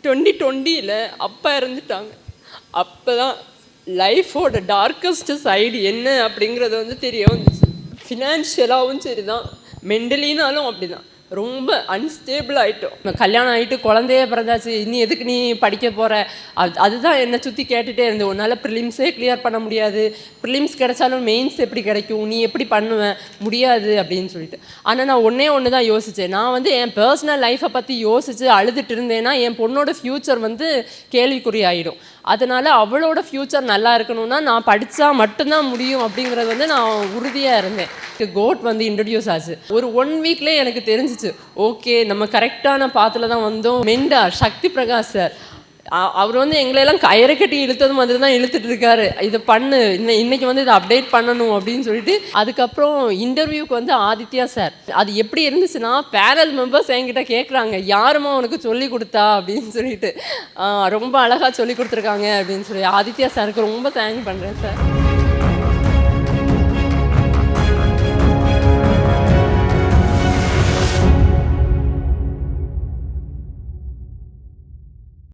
2020ல் அப்பா இறந்துட்டாங்க. அப்போ தான் லைஃபோட டார்க்கஸ்ட் சைடு என்ன அப்படிங்கிறது வந்து தெரிய வந்துச்சு. ஃபினான்ஷியலாகவும் சரி தான், மென்டலினாலும் அப்படி தான். ரொம்ப அன்ஸ்டேபிள் ஆகிட்டோம். கல்யாணம் ஆகிட்டு குழந்தைய பிறந்தாச்சு, இனி எதுக்கு நீ படிக்க போகிற, அதுதான் என்னை சுற்றி கேட்டுகிட்டே இருந்தேன். உன்னால் ப்ரிலிம்ஸே கிளியர் பண்ண முடியாது, ப்ரிலிம்ஸ் கிடைச்சாலும் மெயின்ஸ் எப்படி கிடைக்கும், நீ எப்படி பண்ணுவேன், முடியாது அப்படின்னு சொல்லிட்டு. ஆனால் நான் ஒன்று தான் யோசித்தேன். நான் வந்து என் பர்சனல் லைஃப்பை பற்றி யோசித்து அழுதுட்டு இருந்தேன்னா என் பொண்ணோட ஃப்யூச்சர் வந்து கேள்விக்குறி ஆகிடும். அதனால் அவளோட ஃப்யூச்சர் நல்லா இருக்கணும்னா நான் படித்தா மட்டும்தான் முடியும் அப்படிங்கிறது வந்து நான் உறுதியாக இருந்தேன். கோட் வந்து இன்ட்ரடியூஸ் ஆச்சு. ஒரு 1 வீக்லேயே எனக்கு தெரிஞ்சிச்சு, ஓகே நம்ம கரெக்டான பாத்தில் தான் வந்தோம். மென்டார் சக்தி பிரகாஷ் சார், அவர் வந்து எங்களையெல்லாம் கயிறு கட்டி இழுத்தது மாதிரி தான் இழுத்துட்டு இருக்காரு. இதை பண்ணு, இன்னைக்கு வந்து இதை அப்டேட் பண்ணணும் அப்படின்னு சொல்லிட்டு. அதுக்கப்புறம் இன்டர்வியூக்கு வந்து ஆதித்யா சார், அது எப்படி இருந்துச்சுன்னா பேனல் மெம்பர்ஸ் என்கிட்ட கேட்குறாங்க, யாருமா உனக்கு சொல்லி கொடுத்தா அப்படின்னு சொல்லிட்டு. ரொம்ப அழகாக சொல்லி கொடுத்துருக்காங்க அப்படின்னு சொல்லி ஆதித்யா சாருக்கு ரொம்ப தேங்க் பண்ணுறேன் சார்.